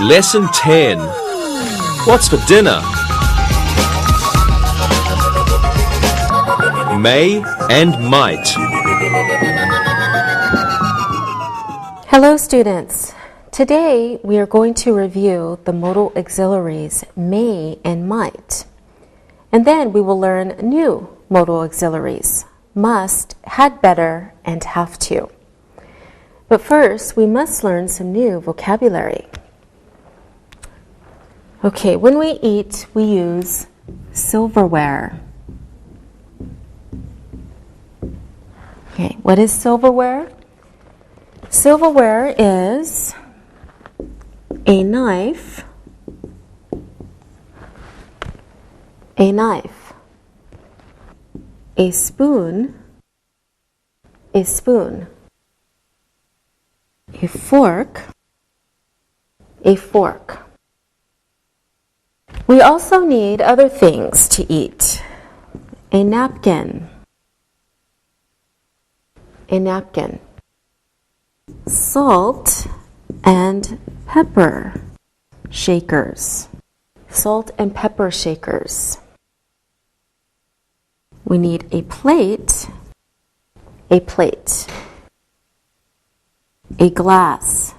Lesson 10. What's for dinner? May and might. Hello students. Today we are going to review the modal auxiliaries may and might. And then we will learn new modal auxiliaries, must, had better, and have to. But first we must learn some new vocabulary. Okay, when we eat we use silverware. Okay, what is silverware? Silverware is a knife, a spoon, a fork, a fork. We also need other things to eat. A napkin, salt and pepper shakers, We need a plate, a glass,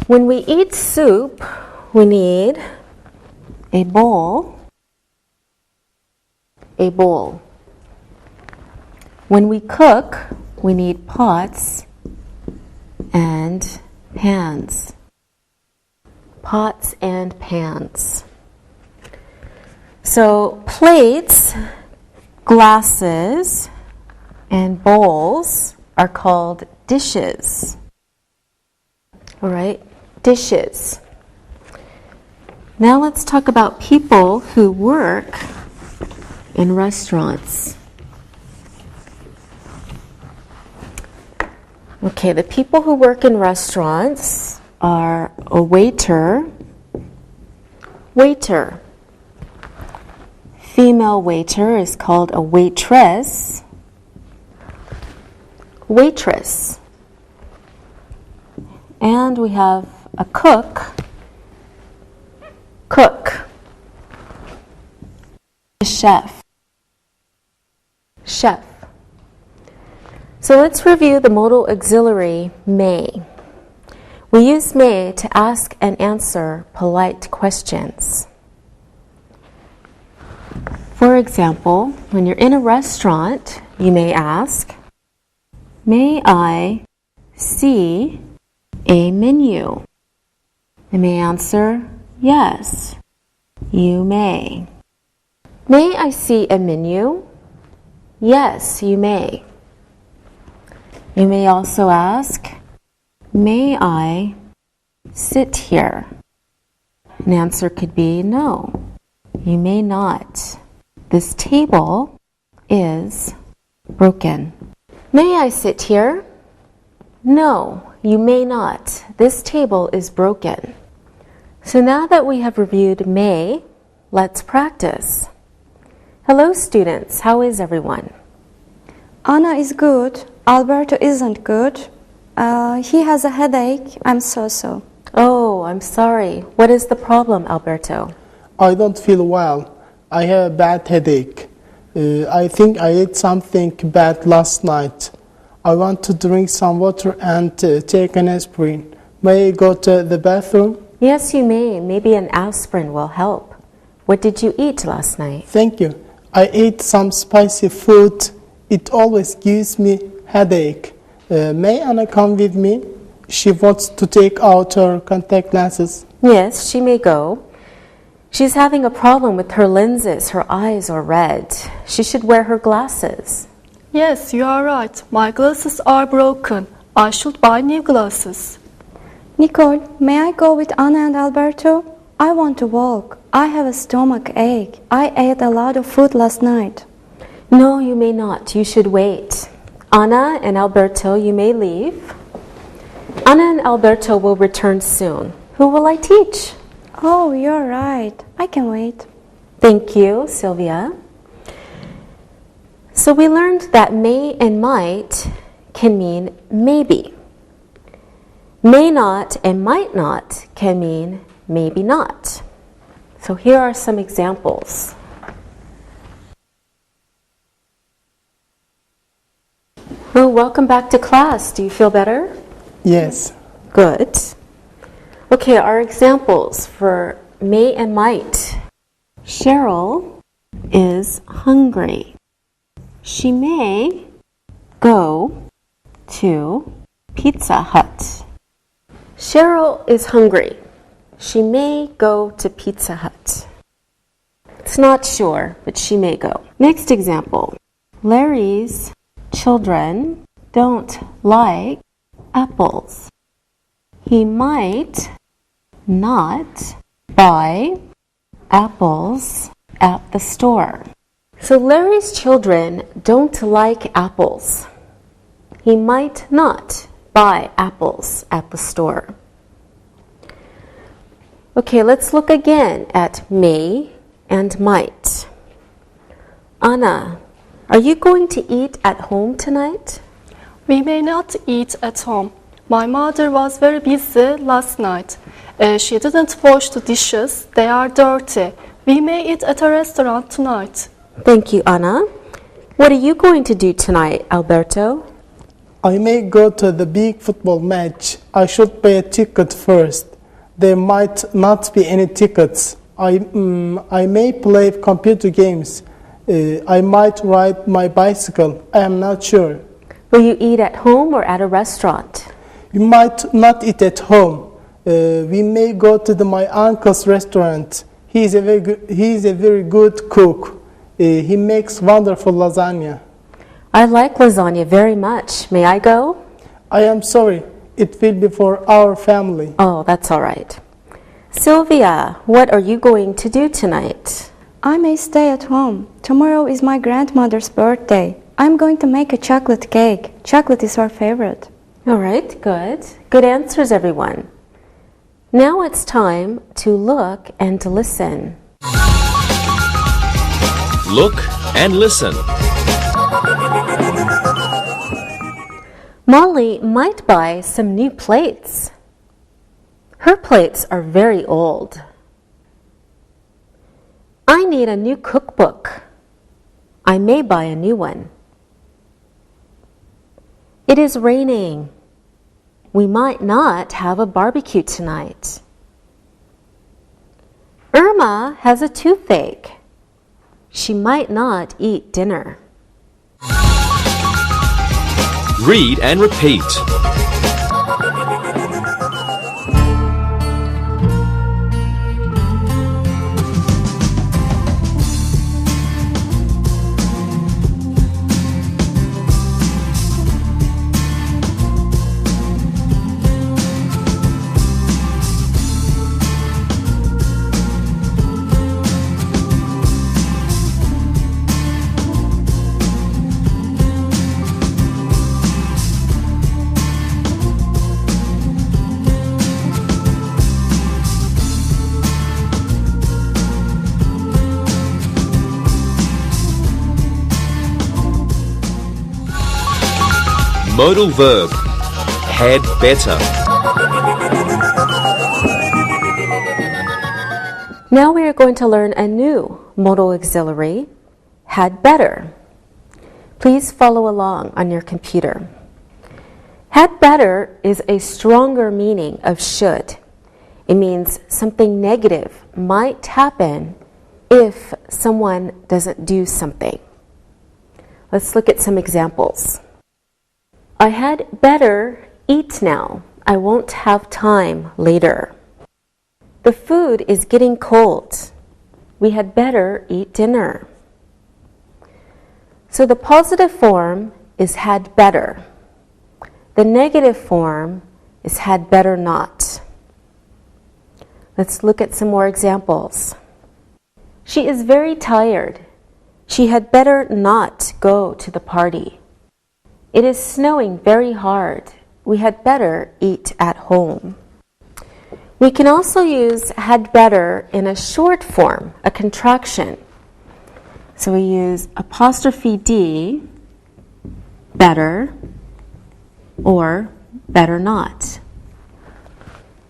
When we eat soup, we need a bowl, When we cook, we need pots and pans. So plates, glasses, and bowls are called dishes. All right, dishes. Now let's talk about people who work in restaurants. Okay, the people who work in restaurants are a waiter. Female waiter is called a waitress. And we have a cook. A chef. So let's review the modal auxiliary may. We use may to ask and answer polite questions. For example, when you're in a restaurant, you may ask, "May I see a menu?" You may answer, "Yes, you may." "May I see a menu?" "Yes, you may." You may also ask, "May I sit here?" An answer could be, "No, you may not. This table is broken." "May I sit here?" "No, you may not. This table is broken." So now that we have reviewed may, let's practice. Hello students, how is everyone? Anna is good. Alberto isn't good. He has a headache. I'm so. Oh, I'm sorry. What is the problem, Alberto? I don't feel well. I have a bad headache. I think I ate something bad last night. I want to drink some water and take an aspirin. May I go to the bathroom? Yes, you may. Maybe an aspirin will help. What did you eat last night? Thank you. I ate some spicy food. It always gives me headache. May Anna come with me? She wants to take out her contact lenses. Yes, she may go. She's having a problem with her lenses. Her eyes are red. She should wear her glasses. Yes, you are right. My glasses are broken. I should buy new glasses. Nicole, may I go with Anna and Alberto? I want to walk. I have a stomach ache. I ate a lot of food last night. No, you may not. You should wait. Anna and Alberto, you may leave. Anna and Alberto will return soon. Who will I teach? Oh, you're right. I can wait. Thank you, Sylvia. So we learned that may and might can mean maybe. May not and might not can mean maybe not. So here are some examples. Oh, welcome back to class. Do you feel better? Yes. Good. Okay, our examples for may and might. Cheryl is hungry. She may go to Pizza Hut. Cheryl is hungry. She may go to Pizza Hut. It's not sure, but she may go. Next example. Larry's children don't like apples. He might not buy apples at the store. So Larry's children don't like apples. He might not buy apples at the store. Okay, let's look again at may and might. Anna, are you going to eat at home tonight? We may not eat at home. My mother was very busy last night. She didn't wash the dishes. They are dirty. We may eat at a restaurant tonight. Thank you, Anna. What are you going to do tonight, Alberto? I may go to the big football match. I should pay a ticket first. There might not be any tickets. I may play computer games. I might ride my bicycle. I am not sure. Will you eat at home or at a restaurant? We might not eat at home. We may go to my uncle's restaurant. He is a very good cook. He makes wonderful lasagna. I like lasagna very much. May I go? I am sorry. It will be for our family. Oh, that's all right. Sylvia, what are you going to do tonight? I may stay at home. Tomorrow is my grandmother's birthday. I'm going to make a chocolate cake. Chocolate is her favorite. All right, good. Good answers, everyone. Now it's time to look and to listen. Look and listen. Molly might buy some new plates. Her plates are very old. I need a new cookbook. I may buy a new one. It is raining. We might not have a barbecue tonight. Irma has a toothache. She might not eat dinner. Read and repeat. Modal verb. Had better. Now we are going to learn a new modal auxiliary, had better. Please follow along on your computer. Had better is a stronger meaning of should. It means something negative might happen if someone doesn't do something. Let's look at some examples. I had better eat now. I won't have time later. The food is getting cold. We had better eat dinner. So the positive form is had better. The negative form is had better not. Let's look at some more examples. She is very tired. She had better not go to the party. It is snowing very hard. We had better eat at home. We can also use had better in a short form, a contraction. So we use apostrophe D, better, or better not.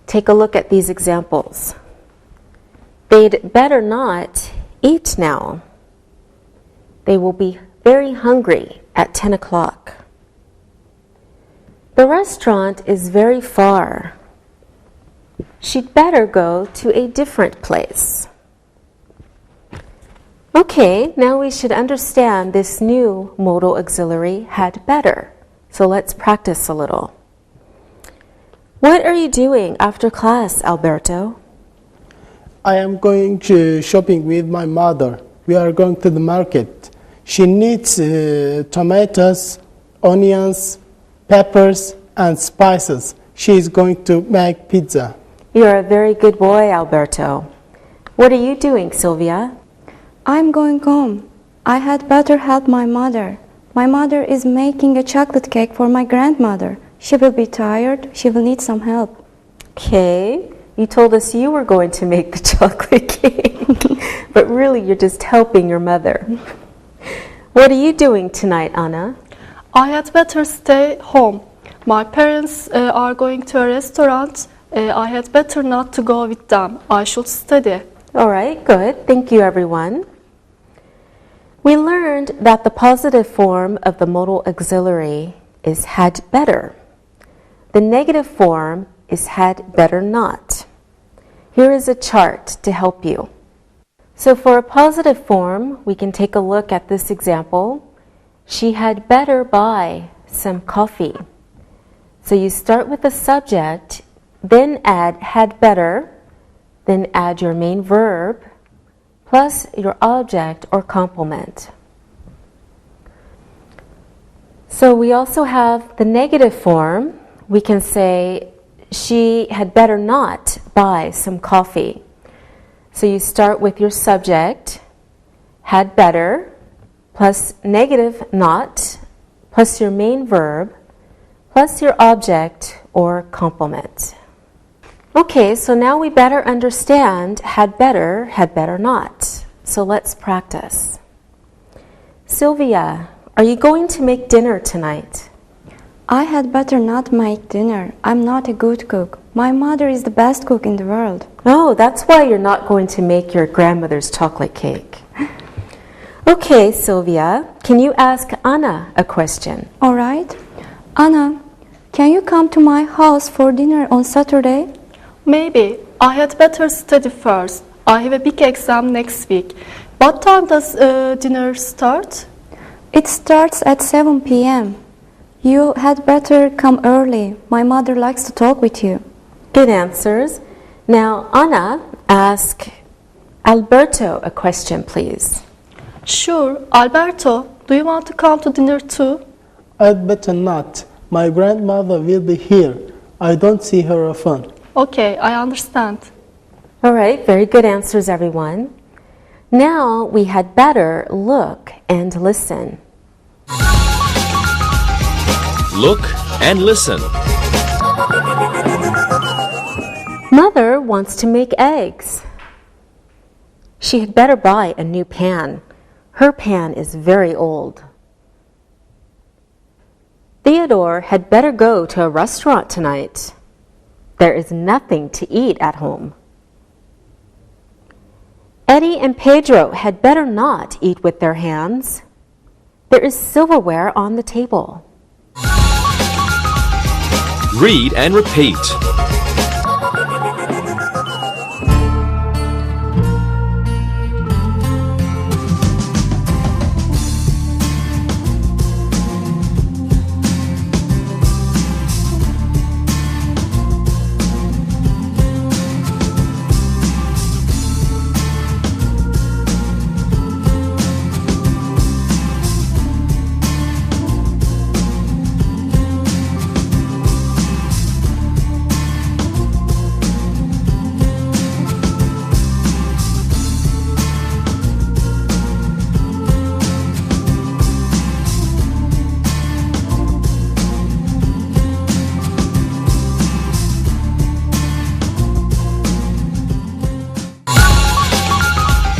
take a look at these examples. They'd better not eat now. They will be very hungry at 10 o'clock. The restaurant is very far. She'd better go to a different place. Okay, now we should understand this new modal auxiliary had better. So let's practice a little. What are you doing after class, Alberto? I am going shopping with my mother. We are going to the market. She needs tomatoes, onions, peppers, and spices. She is going to make pizza. You're a very good boy, Alberto. What are you doing, Sylvia? I'm going home. I had better help my mother. My mother is making a chocolate cake for my grandmother. She will be tired. She will need some help. Okay, you told us you were going to make the chocolate cake, but really you're just helping your mother. What are you doing tonight, Anna? I had better stay home. My parents are going to a restaurant. I had better not to go with them. I should study. All right, good. Thank you, everyone. We learned that the positive form of the modal auxiliary is had better. The negative form is had better not. Here is a chart to help you. So for a positive form, we can take a look at this example. She had better buy some coffee. So you start with the subject, then add had better, then add your main verb, plus your object or complement. So we also have the negative form. We can say, she had better not buy some coffee. So you start with your subject, had better, plus negative not, plus your main verb, plus your object or complement. Okay, so now we better understand had better not. So let's practice. Sylvia, are you going to make dinner tonight? I had better not make dinner. I'm not a good cook. My mother is the best cook in the world. Oh, that's why you're not going to make your grandmother's chocolate cake. Okay, Sylvia, can you ask Anna a question? All right. Anna, can you come to my house for dinner on Saturday? Maybe. I had better study first. I have a big exam next week. What time does dinner start? It starts at 7 p.m. You had better come early. My mother likes to talk with you. Good answers. Now, Anna, ask Alberto a question, please. Sure. Alberto, do you want to come to dinner too? I'd better not. My grandmother will be here. I don't see her often. Okay, I understand. All right, very good answers, everyone. Now we had better look and listen. Look and listen. Mother wants to make eggs. She had better buy a new pan. Her pan is very old. Theodore had better go to a restaurant tonight. There is nothing to eat at home. Eddie and Pedro had better not eat with their hands. There is silverware on the table. Read and repeat.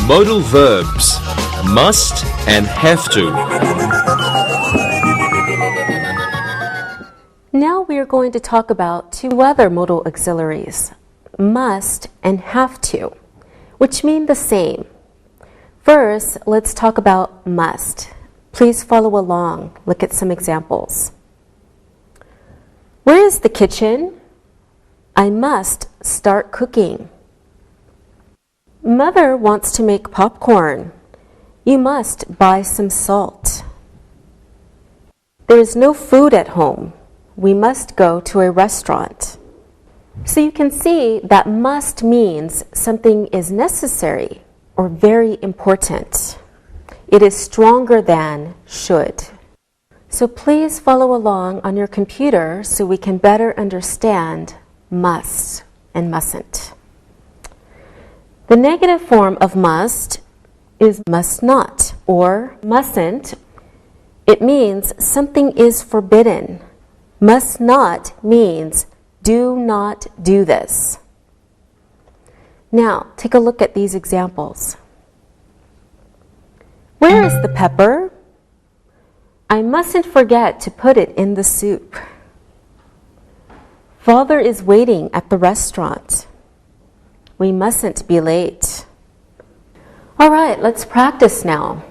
Modal verbs must and have to. Now we're going to talk about two other modal auxiliaries, must and have to, which mean the same. First, let's talk about must. Please follow along. Look at some examples. Where is the kitchen? I must start cooking. Mother wants to make popcorn. You must buy some salt. There is no food at home. We must go to a restaurant. So you can see that must means something is necessary or very important. It is stronger than should. So please follow along on your computer so we can better understand must and mustn't. The negative form of must is must not or mustn't. It means something is forbidden. Must not means do not do this. Now, take a look at these examples. Where is the pepper? I mustn't forget to put it in the soup. Father is waiting at the restaurant. We mustn't be late. All right, let's practice now.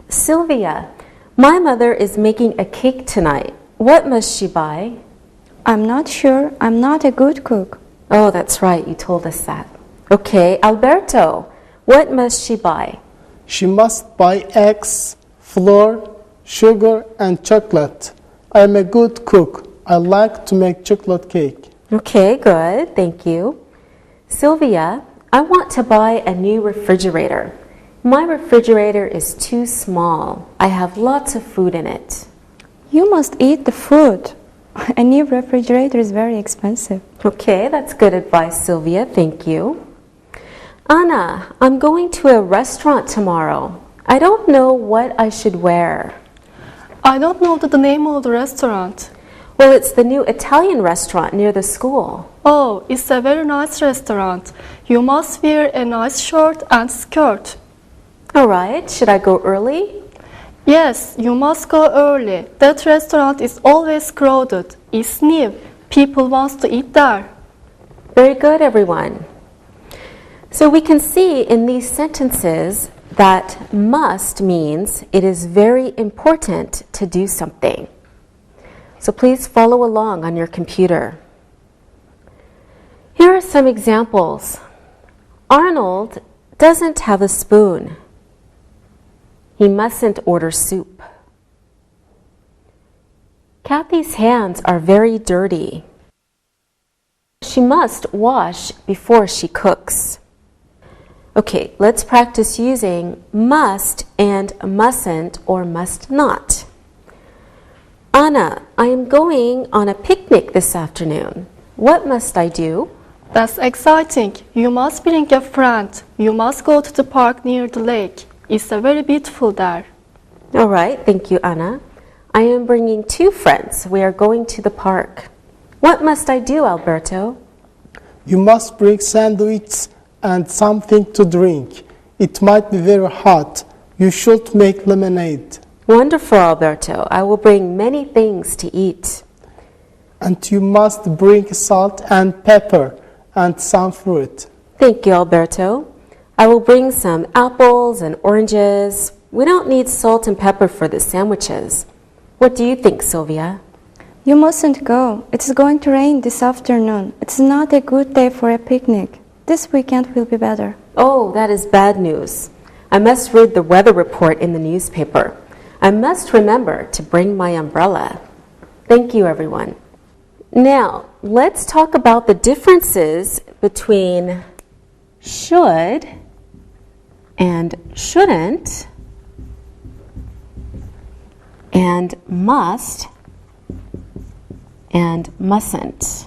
Sylvia, my mother is making a cake tonight. What must she buy? I'm not sure. I'm not a good cook. Oh, that's right. You told us that. Okay, Alberto, what must she buy? She must buy eggs, flour, sugar, and chocolate. I am a good cook. I like to make chocolate cake. Okay, good. Thank you. Sylvia, I want to buy a new refrigerator. My refrigerator is too small. I have lots of food in it. You must eat the food. A new refrigerator is very expensive. Okay, that's good advice, Sylvia. Thank you. Anna, I'm going to a restaurant tomorrow. I don't know what I should wear. I don't know the name of the restaurant. Well, it's the new Italian restaurant near the school. Oh, it's a very nice restaurant. You must wear a nice shirt and skirt. All right, should I go early? Yes, you must go early. That restaurant is always crowded. It's new. People want to eat there. Very good, everyone. So we can see in these sentences that must means it is very important to do something. So please follow along on your computer. Here are some examples. Arnold doesn't have a spoon. He mustn't order soup. Kathy's hands are very dirty. She must wash before she cooks. Okay, let's practice using must and mustn't or must not. Anna, I am going on a picnic this afternoon. What must I do? That's exciting. You must bring a friend. You must go to the park near the lake. It's very beautiful there. All right, thank you, Anna. I am bringing 2 friends. We are going to the park. What must I do, Alberto? You must bring sandwiches and something to drink. It might be very hot. You should make lemonade. Wonderful, Alberto. I will bring many things to eat. And you must bring salt and pepper and some fruit. Thank you, Alberto. I will bring some apples and oranges. We don't need salt and pepper for the sandwiches. What do you think, Sylvia? You mustn't go. It's going to rain this afternoon. It's not a good day for a picnic. This weekend will be better. Oh, that is bad news. I must read the weather report in the newspaper. I must remember to bring my umbrella. Thank you, everyone. Now, let's talk about the differences between should and shouldn't and must and mustn't.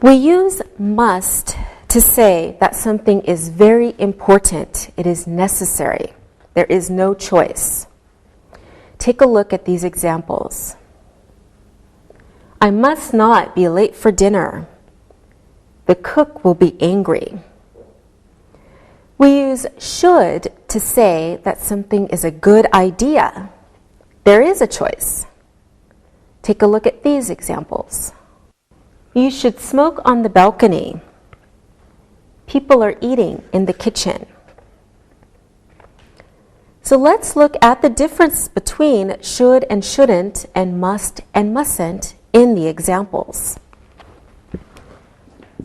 We use must to say that something is very important. It is necessary. There is no choice. Take a look at these examples. I must not be late for dinner. The cook will be angry. We use should to say that something is a good idea. There is a choice. Take a look at these examples. You should smoke on the balcony. People are eating in the kitchen. So let's look at the difference between should and shouldn't and must and mustn't in the examples.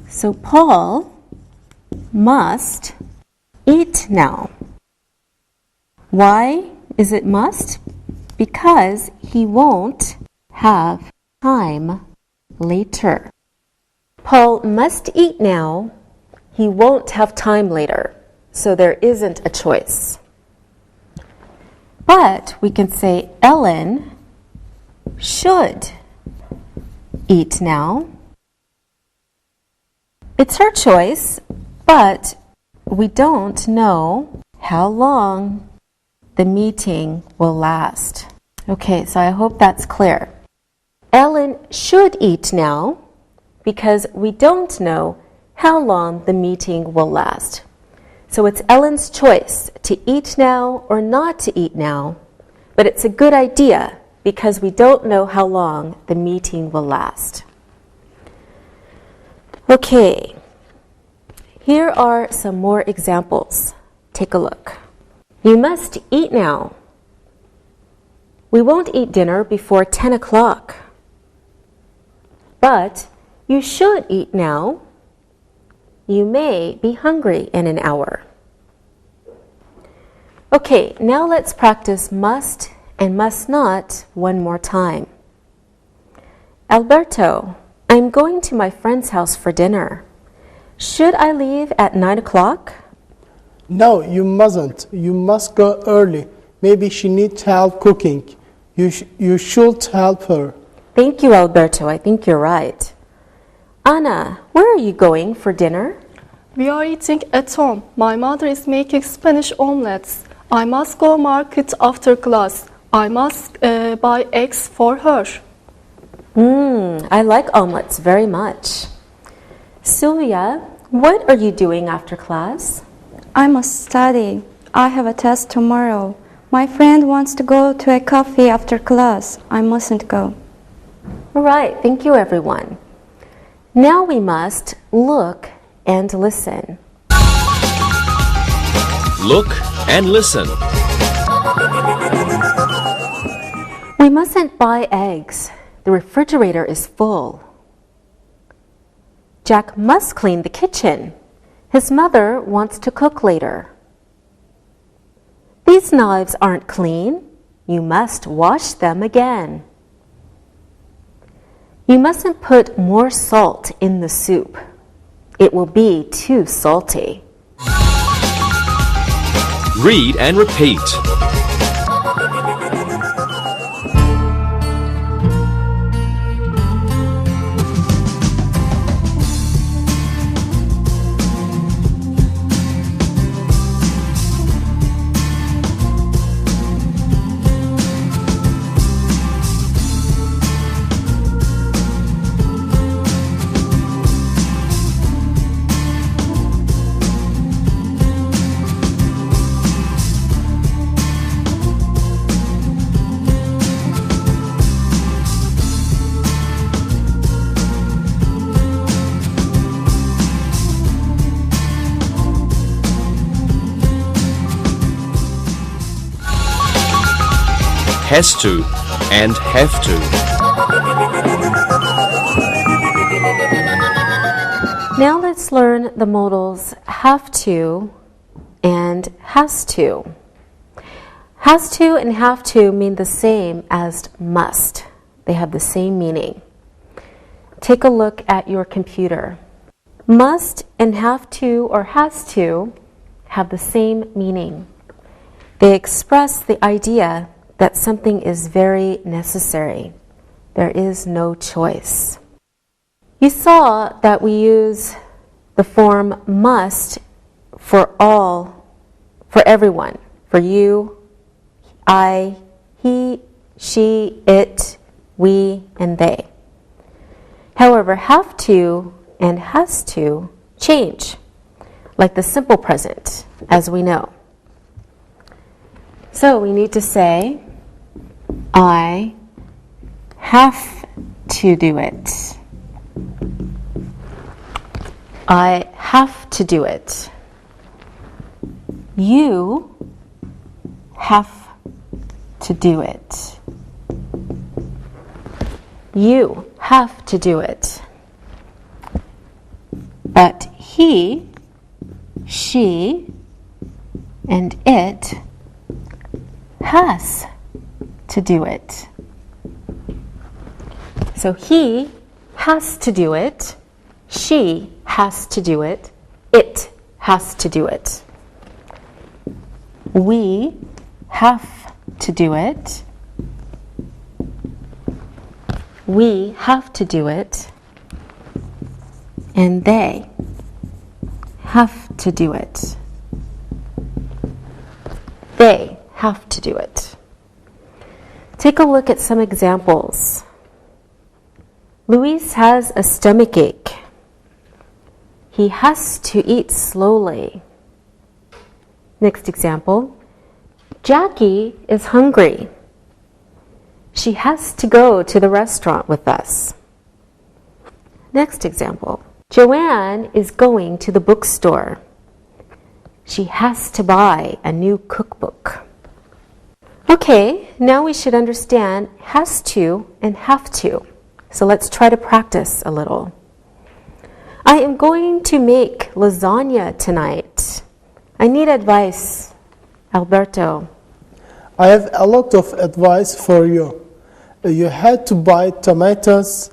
So Paul must eat now. Why is it must? Because he won't have time later. Paul must eat now. He won't have time later. So there isn't a choice. But we can say Ellen should eat now. It's her choice, but we don't know how long the meeting will last. Okay, so I hope that's clear. Ellen should eat now because we don't know how long the meeting will last. So it's Ellen's choice to eat now or not to eat now, but it's a good idea because we don't know how long the meeting will last. Okay, here are some more examples. Take a look. You must eat now. We won't eat dinner before 10 o'clock. But you should eat now. You may be hungry in an hour. Okay, now let's practice must and must not one more time. Alberto, I'm going to my friend's house for dinner. Should I leave at 9 o'clock? No, you mustn't. You must go early. Maybe she needs help cooking. You should help her. Thank you, Alberto. I think you're right. Anna, where are you going for dinner? We are eating at home. My mother is making Spanish omelets. I must go market after class. I must buy eggs for her. I like omelets very much. Sylvia, what are you doing after class? I must study. I have a test tomorrow. My friend wants to go to a cafe after class. I mustn't go. All right, thank you, everyone. Now we must look and listen. Look and listen. We mustn't buy eggs. The refrigerator is full. Jack must clean the kitchen. His mother wants to cook later. These knives aren't clean. You must wash them again. You mustn't put more salt in the soup. It will be too salty. Read and repeat. Has to and have to. Now let's learn the modals have to and has to. Has to and have to mean the same as must. They have the same meaning. Take a look at your computer. Must and have to or has to have the same meaning. They express the idea that something is very necessary. There is no choice. You saw that we use the form must for all, for everyone, for you, I, he, she, it, we, and they. However, have to and has to change, like the simple present, as we know. So we need to say, I have to do it. I have to do it. You have to do it. You have to do it. But he, she, and it has to do it. So he has to do it, she has to do it, it has to do it. We have to do it. We have to do it. And they have to do it. They have to do it. Take a look at some examples. Luis has a stomach ache. He has to eat slowly. Next example. Jackie is hungry. She has to go to the restaurant with us. Next example. Joanne is going to the bookstore. She has to buy a new cookbook. Okay, now we should understand has to and have to. So let's try to practice a little. I am going to make lasagna tonight. I need advice, Alberto. I have a lot of advice for you. You had to buy tomatoes,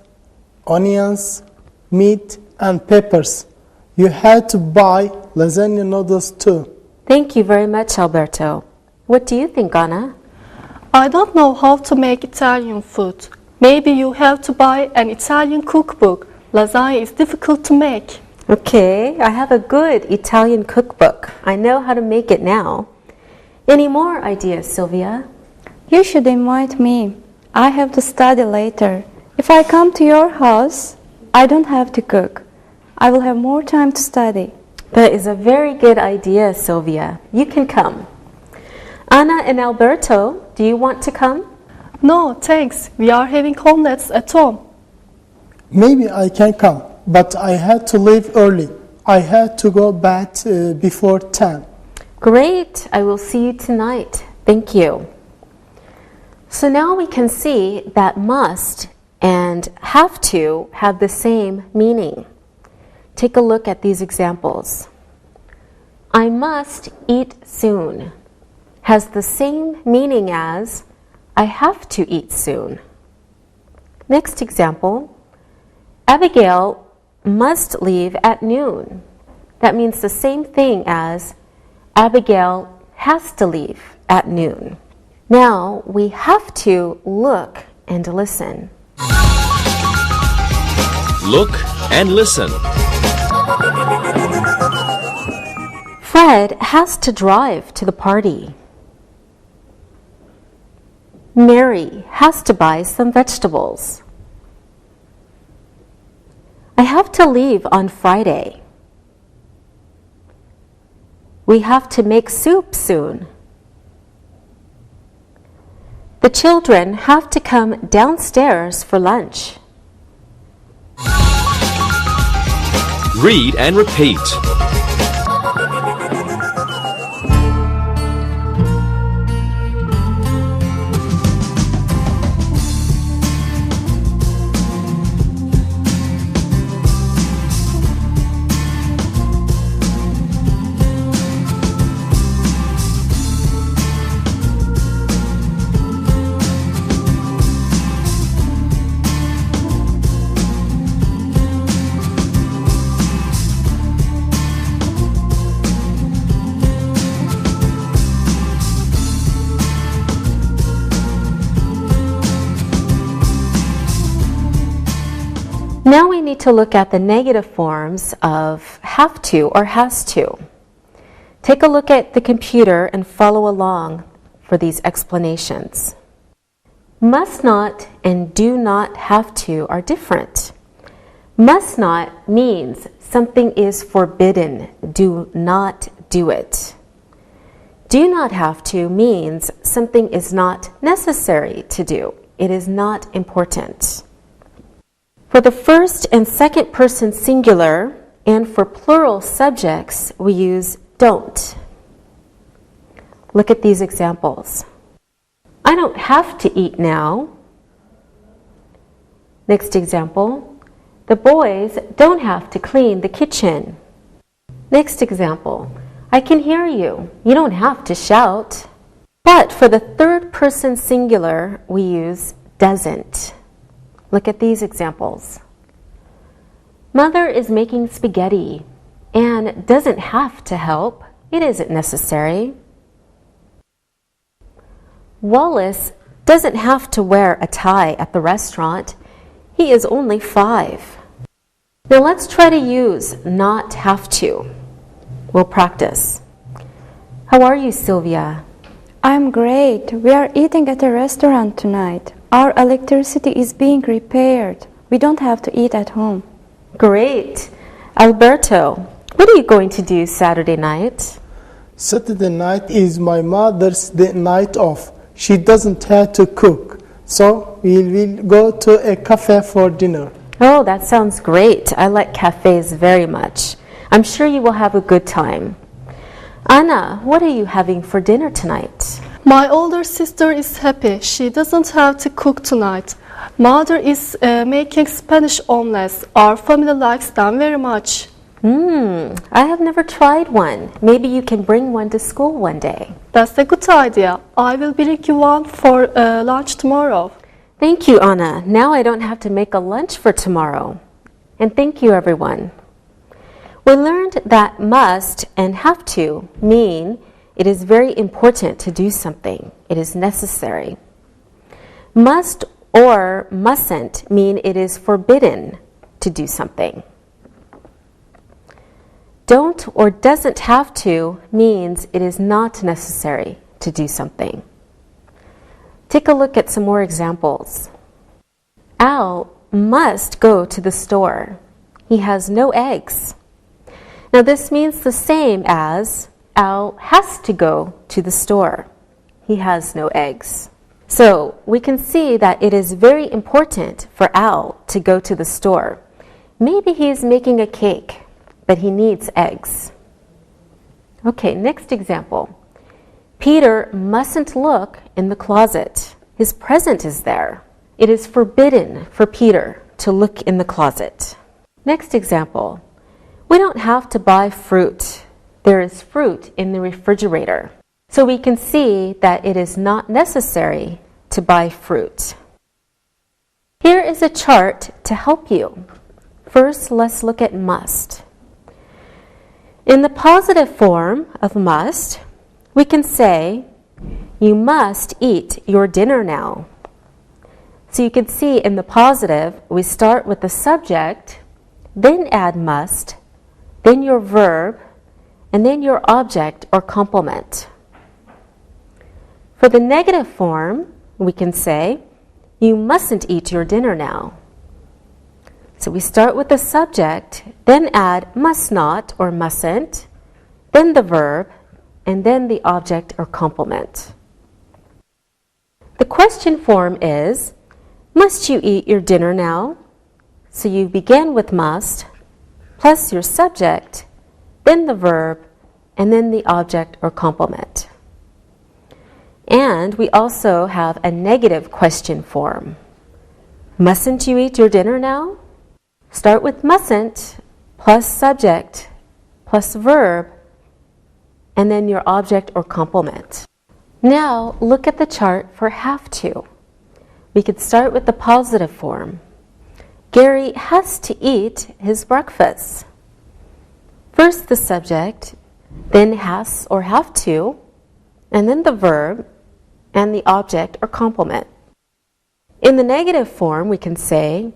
onions, meat, and peppers. You had to buy lasagna noodles too. Thank you very much, Alberto. What do you think, Anna? I don't know how to make Italian food. Maybe you have to buy an Italian cookbook. Lasagna is difficult to make. Okay, I have a good Italian cookbook. I know how to make it now. Any more ideas, Sylvia? You should invite me. I have to study later. If I come to your house, I don't have to cook. I will have more time to study. That is a very good idea, Sylvia. You can come. Anna and Alberto, do you want to come? No, thanks. We are having omelets at home. Maybe I can come, but I had to leave early. I had to go back before 10. Great. I will see you tonight. Thank you. So now we can see that must and have to have the same meaning. Take a look at these examples. I must eat soon has the same meaning as I have to eat soon. Next example, Abigail must leave at noon. That means the same thing as Abigail has to leave at noon. Now we have to look and listen. Look and listen. Fred has to drive to the party. Mary has to buy some vegetables. I have to leave on Friday. We have to make soup soon. The children have to come downstairs for lunch. Read and repeat. Now we need to look at the negative forms of have to or has to. Take a look at the computer and follow along for these explanations. Must not and do not have to are different. Must not means something is forbidden, do not do it. Do not have to means something is not necessary to do, It is not important. For the first and second person singular and for plural subjects, we use don't. Look at these examples. I don't have to eat now. Next example, the boys don't have to clean the kitchen. Next example, I can hear you. You don't have to shout. But for the third person singular, we use doesn't. Look at these examples. Mother is making spaghetti. Anne doesn't have to help. It isn't necessary. Wallace doesn't have to wear a tie at the restaurant. He is only 5. Now let's try to use not have to. We'll practice. How are you, Sylvia? I'm great. We are eating at a restaurant tonight. Our electricity is being repaired. We don't have to eat at home. Great. Alberto, what are you going to do Saturday night? Saturday night is my mother's night off. She doesn't have to cook, so we will go to a cafe for dinner. Oh, that sounds great. I like cafes very much. I'm sure you will have a good time. Anna, what are you having for dinner tonight? My older sister is happy. She doesn't have to cook tonight. Mother is making Spanish omelets. Our family likes them very much. I have never tried one. Maybe you can bring one to school one day. That's a good idea. I will bring you one for lunch tomorrow. Thank you, Anna. Now I don't have to make a lunch for tomorrow. And thank you, everyone. We learned that must and have to mean it is very important to do something. It is necessary. Must or mustn't mean it is forbidden to do something. Don't or doesn't have to means it is not necessary to do something. Take a look at some more examples. Al must go to the store. He has no eggs. Now this means the same as Al has to go to the store. He has no eggs. So we can see that it is very important for Al to go to the store. Maybe he is making a cake, but he needs eggs. Okay, next example. Peter mustn't look in the closet. His present is there. It is forbidden for Peter to look in the closet. Next example. We don't have to buy fruit. There is fruit in the refrigerator. So we can see that it is not necessary to buy fruit. Here is a chart to help you. First, let's look at must. In the positive form of must, we can say, you must eat your dinner now. So you can see in the positive, we start with the subject, then add must, then your verb, and then your object or complement. For the negative form, we can say, you mustn't eat your dinner now. So we start with the subject, then add must not or mustn't, then the verb, and then the object or complement. The question form is, must you eat your dinner now? So you begin with must, plus your subject, then the verb, and then the object or complement. And we also have a negative question form. Mustn't you eat your dinner now? Start with mustn't, plus subject, plus verb, and then your object or complement. Now look at the chart for have to. We could start with the positive form. Gary has to eat his breakfast. First the subject, then has or have to, and then the verb, and the object or complement. In the negative form, we can say,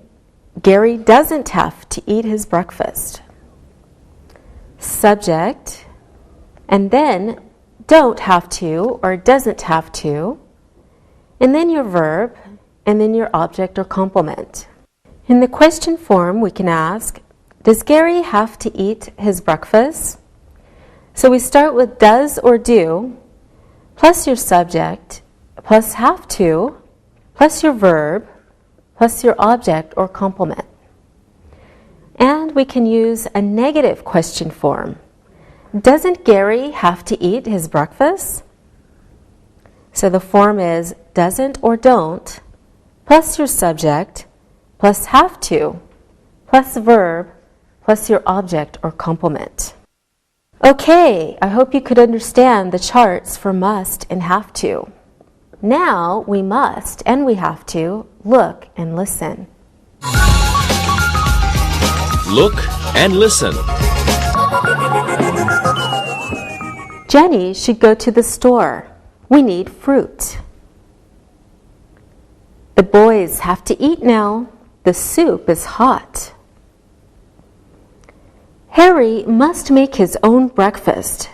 Gary doesn't have to eat his breakfast. Subject, and then don't have to or doesn't have to, and then your verb, and then your object or complement. In the question form, we can ask, does Gary have to eat his breakfast? So we start with does or do, plus your subject, plus have to, plus your verb, plus your object or complement. And we can use a negative question form. Doesn't Gary have to eat his breakfast? So the form is doesn't or don't, plus your subject, plus have to, plus verb, plus your object or complement. Okay, I hope you could understand the charts for must and have to. Now we must and we have to look and listen. Look and listen. Jenny should go to the store. We need fruit. The boys have to eat now. The soup is hot. Harry must make his own breakfast.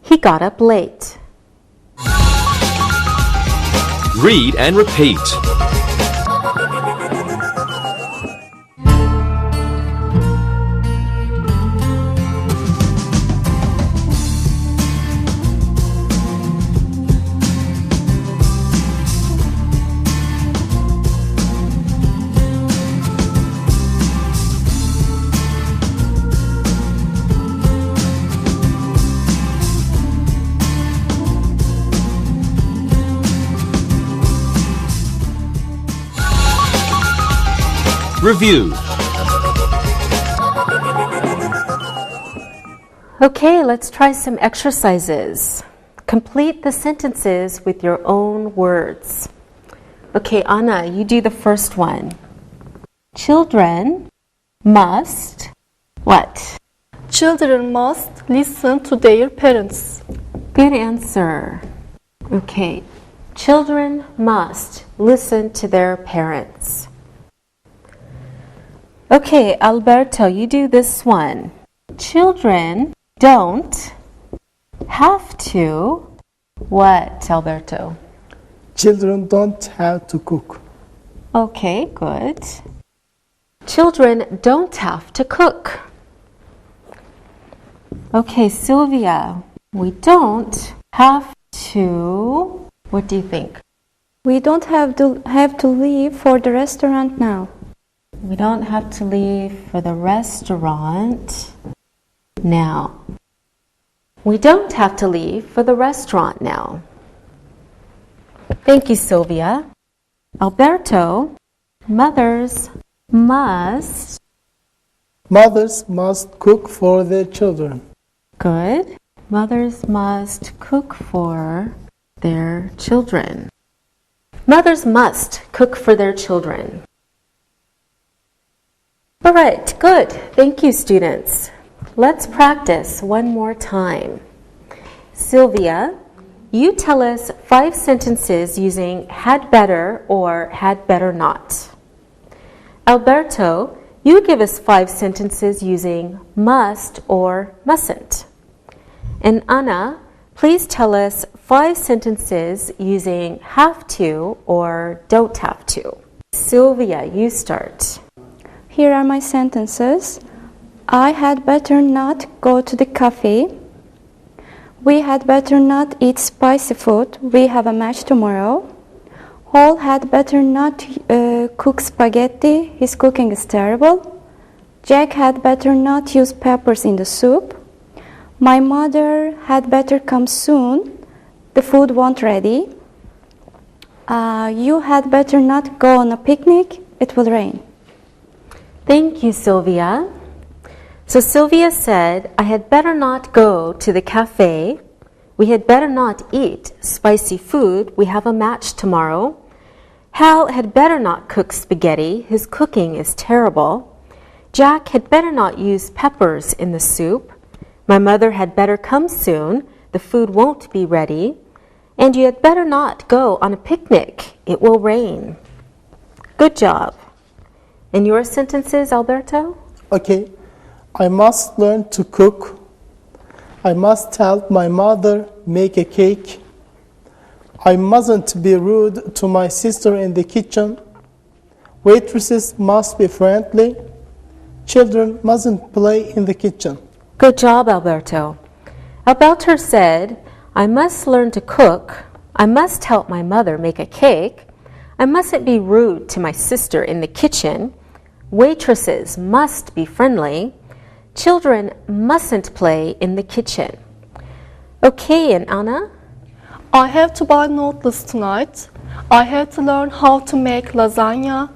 He got up late. Read and repeat. Review. Okay, let's try some exercises. Complete the sentences with your own words. Okay, Anna, you do the first one. Children must what? Children must listen to their parents. Good answer. Okay, children must listen to their parents. Okay, Alberto, you do this one. Children don't have to what, Alberto? Children don't have to cook. Okay, good. Children don't have to cook. Okay, Sylvia, we don't have to, what do you think? We don't have to leave for the restaurant now. We don't have to leave for the restaurant now. We don't have to leave for the restaurant now. Thank you, Sylvia. Alberto, mothers must. Mothers must cook for their children. Good. Mothers must cook for their children. Mothers must cook for their children. All right, good. Thank you, students. Let's practice one more time. Sylvia, you tell us 5 sentences using had better or had better not. Alberto, you give us 5 sentences using must or mustn't. And Anna, please tell us 5 sentences using have to or don't have to. Sylvia, you start. Here are my sentences. I had better not go to the cafe. We had better not eat spicy food. We have a match tomorrow. Paul had better not cook spaghetti. His cooking is terrible. Jack had better not use peppers in the soup. My mother had better come soon. The food won't ready. You had better not go on a picnic. It will rain. Thank you, Sylvia. So Sylvia said, I had better not go to the cafe. We had better not eat spicy food. We have a match tomorrow. Hal had better not cook spaghetti. His cooking is terrible. Jack had better not use peppers in the soup. My mother had better come soon. The food won't be ready. And you had better not go on a picnic. It will rain. Good job. And your sentences, Alberto? Okay. I must learn to cook. I must help my mother make a cake. I mustn't be rude to my sister in the kitchen. Waitresses must be friendly. Children mustn't play in the kitchen. Good job, Alberto. Alberto said, I must learn to cook. I must help my mother make a cake. I mustn't be rude to my sister in the kitchen. Waitresses must be friendly. Children mustn't play in the kitchen. Okay, and Anna? I have to buy noodles tonight. I have to learn how to make lasagna.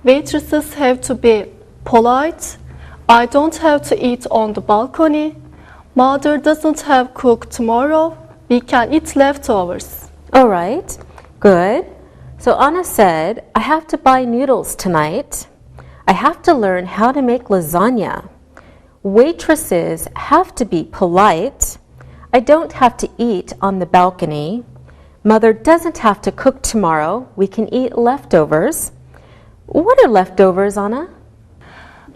Waitresses have to be polite. I don't have to eat on the balcony. Mother doesn't have cook tomorrow. We can eat leftovers. All right, good. So Anna said, I have to buy noodles tonight. I have to learn how to make lasagna. Waitresses have to be polite. I don't have to eat on the balcony. Mother doesn't have to cook tomorrow. We can eat leftovers. What are leftovers, Anna?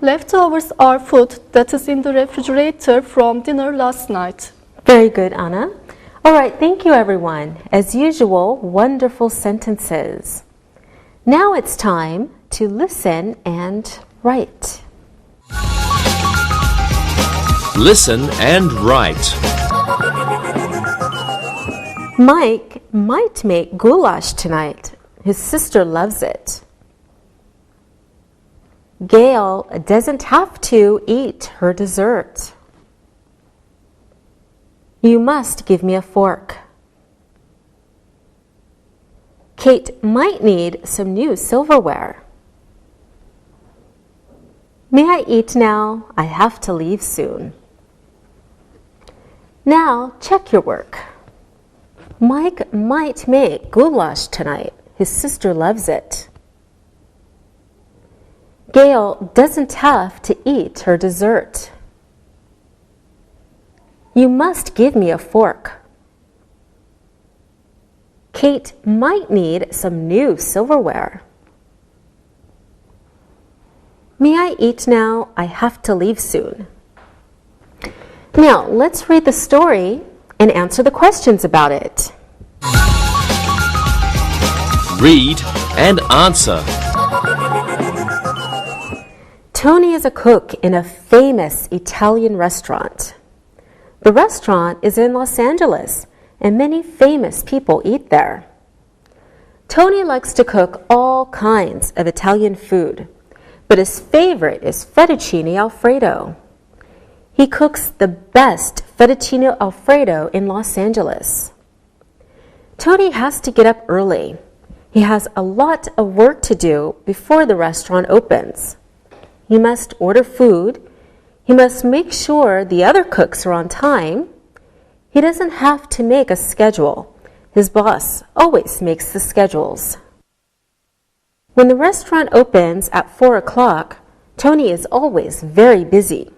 Leftovers are food that is in the refrigerator from dinner last night. Very good, Anna. All right, thank you, everyone. As usual, wonderful sentences. Now it's time to listen and write. Listen and write. Mike might make goulash tonight. His sister loves it. Gail doesn't have to eat her dessert. You must give me a fork. Kate might need some new silverware. May I eat now? I have to leave soon. Now check your work. Mike might make goulash tonight. His sister loves it. Gail doesn't have to eat her dessert. You must give me a fork. Kate might need some new silverware. May I eat now? I have to leave soon. Now, let's read the story and answer the questions about it. Read and answer. Tony is a cook in a famous Italian restaurant. The restaurant is in Los Angeles, and many famous people eat there. Tony likes to cook all kinds of Italian food, but his favorite is fettuccine alfredo. He cooks the best fettuccine alfredo in Los Angeles. Tony has to get up early. He has a lot of work to do before the restaurant opens. He must order food. He must make sure the other cooks are on time. He doesn't have to make a schedule. His boss always makes the schedules. When the restaurant opens at 4 o'clock, Tony is always very busy.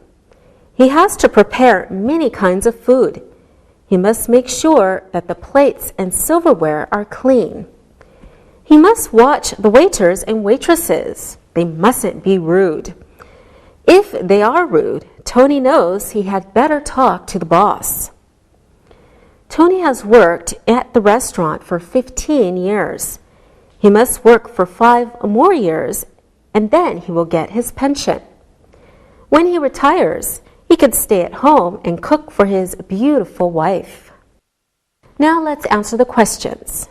He has to prepare many kinds of food. He must make sure that the plates and silverware are clean. He must watch the waiters and waitresses. They mustn't be rude. If they are rude, Tony knows he had better talk to the boss. Tony has worked at the restaurant for 15 years. He must work for 5 more years, and then he will get his pension. When he retires, he could stay at home and cook for his beautiful wife. Now let's answer the questions.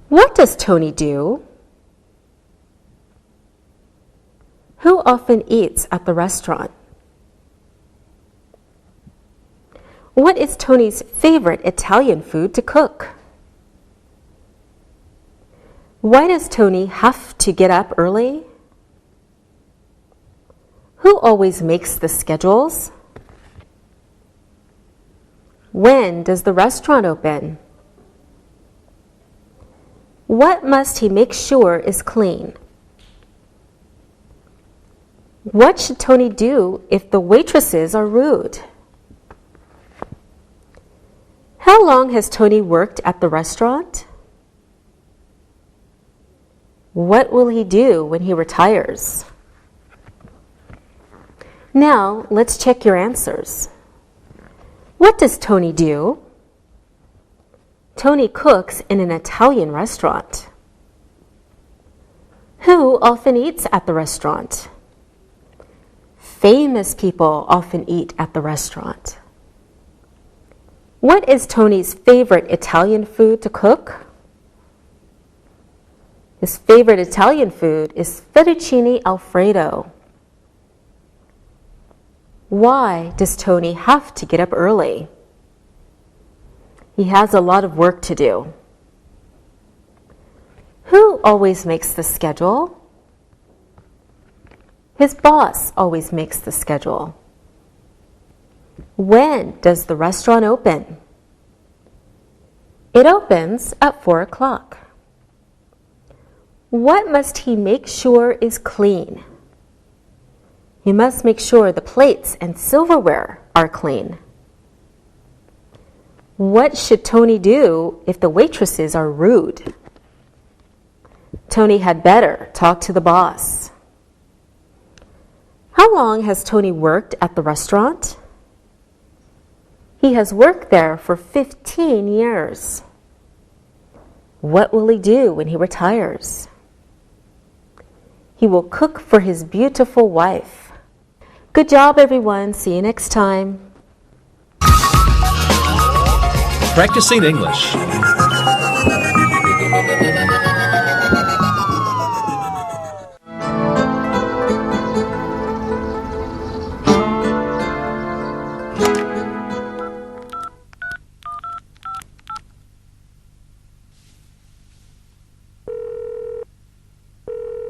What does Tony do? Who often eats at the restaurant? What is Tony's favorite Italian food to cook? Why does Tony have to get up early? Who always makes the schedules? When does the restaurant open? What must he make sure is clean? What should Tony do if the waitresses are rude? How long has Tony worked at the restaurant? What will he do when he retires? Now, let's check your answers. What does Tony do? Tony cooks in an Italian restaurant. Who often eats at the restaurant? Famous people often eat at the restaurant. What is Tony's favorite Italian food to cook? His favorite Italian food is fettuccine alfredo. Why does Tony have to get up early? He has a lot of work to do. Who always makes the schedule? His boss always makes the schedule. When does the restaurant open? It opens at 4 o'clock. What must he make sure is clean? He must make sure the plates and silverware are clean. What should Tony do if the waitresses are rude? Tony had better talk to the boss. How long has Tony worked at the restaurant? He has worked there for 15 years. What will he do when he retires? He will cook for his beautiful wife. Good job, everyone. See you next time. Practicing English.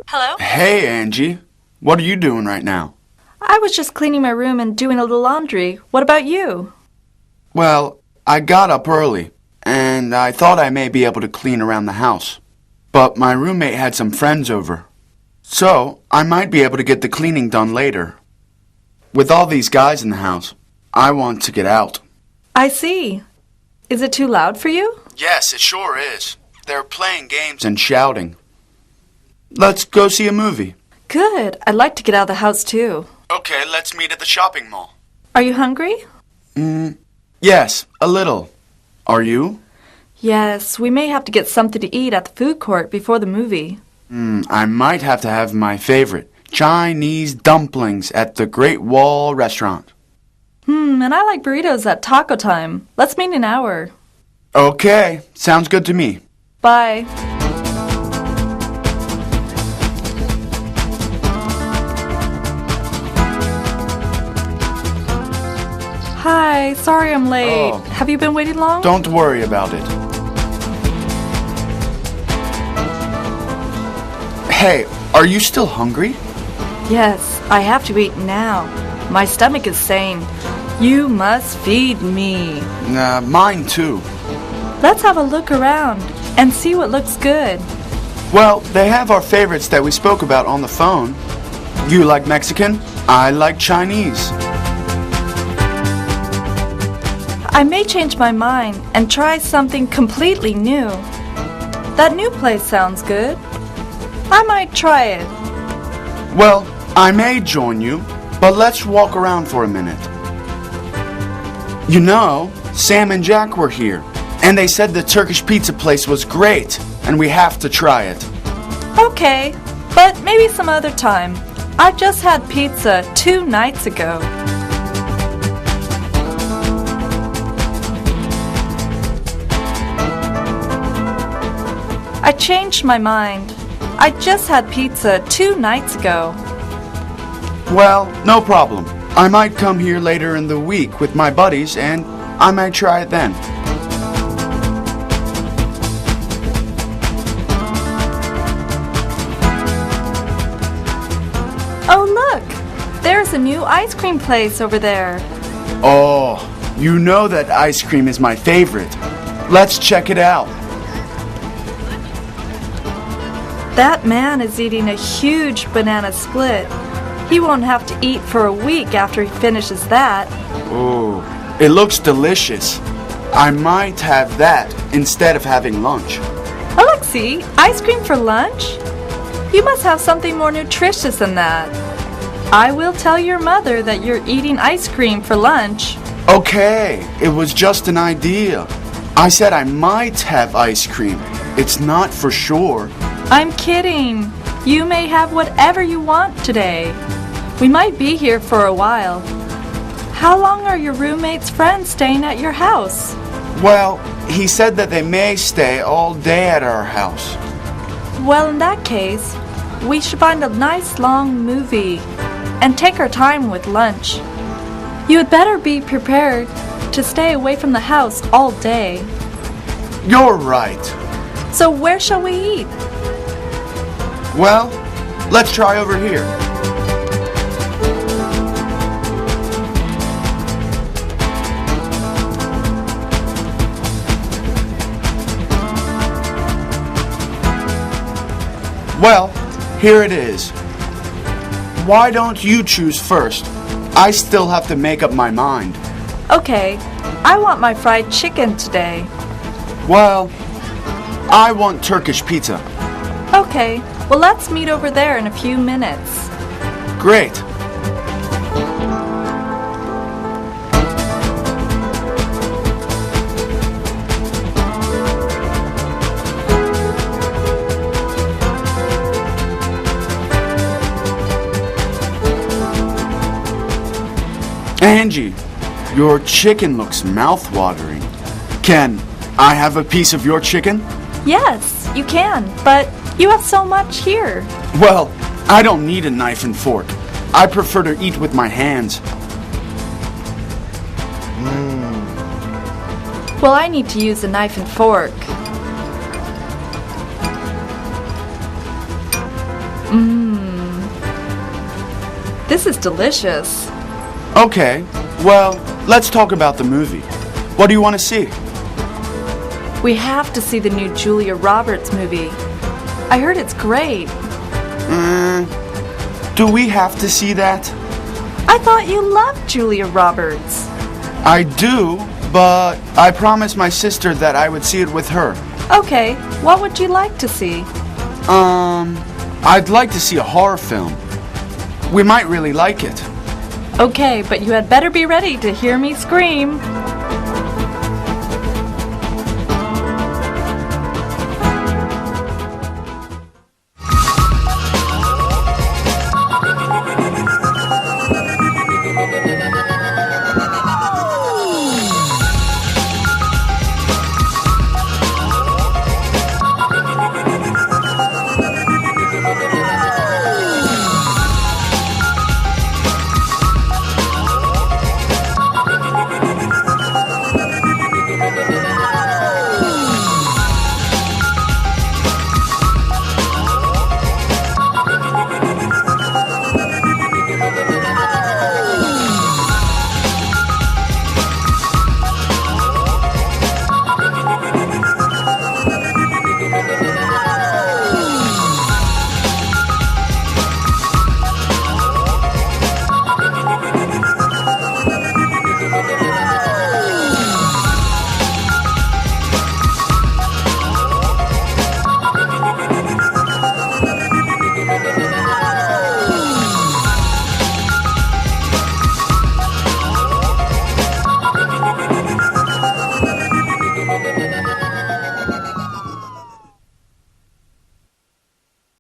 Hello? Hey, Angie. What are you doing right now? I was just cleaning my room and doing a little laundry. What about you? Well, I got up early, and I thought I may be able to clean around the house. But my roommate had some friends over. So, I might be able to get the cleaning done later. With all these guys in the house, I want to get out. I see. Is it too loud for you? Yes, it sure is. They're playing games and shouting. Let's go see a movie. Good. I'd like to get out of the house too. Okay, let's meet at the shopping mall. Are you hungry? Yes, a little. Are you? Yes, we may have to get something to eat at the food court before the movie. I might have to have my favorite, Chinese dumplings at the Great Wall Restaurant. And I like burritos at Taco Time. Let's meet in an hour. Okay, sounds good to me. Bye. Hi, sorry I'm late. Oh. Have you been waiting long? Don't worry about it. Hey, are you still hungry? Yes, I have to eat now. My stomach is saying, you must feed me. Mine too. Let's have a look around and see what looks good. Well, they have our favorites that we spoke about on the phone. You like Mexican? I like Chinese. I may change my mind and try something completely new. That new place sounds good. I might try it. Well, I may join you, but let's walk around for a minute. You know, Sam and Jack were here, and they said the Turkish pizza place was great, and we have to try it. Okay, but maybe some other time. I just had pizza 2 nights ago. I changed my mind. I just had pizza 2 nights ago. Well, no problem. I might come here later in the week with my buddies, and I might try it then. Oh, look! There's a new ice cream place over there. Oh, you know that ice cream is my favorite. Let's check it out. That man is eating a huge banana split. He won't have to eat for a week after he finishes that. Oh, it looks delicious. I might have that instead of having lunch. Alexei, ice cream for lunch? You must have something more nutritious than that. I will tell your mother that you're eating ice cream for lunch. Okay, it was just an idea. I said I might have ice cream. It's not for sure. I'm kidding. You may have whatever you want today. We might be here for a while. How long are your roommate's friends staying at your house? Well, he said that they may stay all day at our house. Well, in that case, we should find a nice long movie and take our time with lunch. You had better be prepared to stay away from the house all day. You're right. So where shall we eat? Well, let's try over here. Well, here it is. Why don't you choose first? I still have to make up my mind. Okay, I want my fried chicken today. Well, I want Turkish pizza. Okay, well, let's meet over there in a few minutes. Great. Angie, your chicken looks mouth-watering. Can I have a piece of your chicken? Yes, you can, but you have so much here. Well, I don't need a knife and fork. I prefer to eat with my hands. Well, I need to use a knife and fork. This is delicious. Okay, well, let's talk about the movie. What do you want to see? We have to see the new Julia Roberts movie. I heard it's great. Do we have to see that? I thought you loved Julia Roberts. I do, but I promised my sister that I would see it with her. Okay, what would you like to see? I'd like to see a horror film. We might really like it. Okay, but you had better be ready to hear me scream.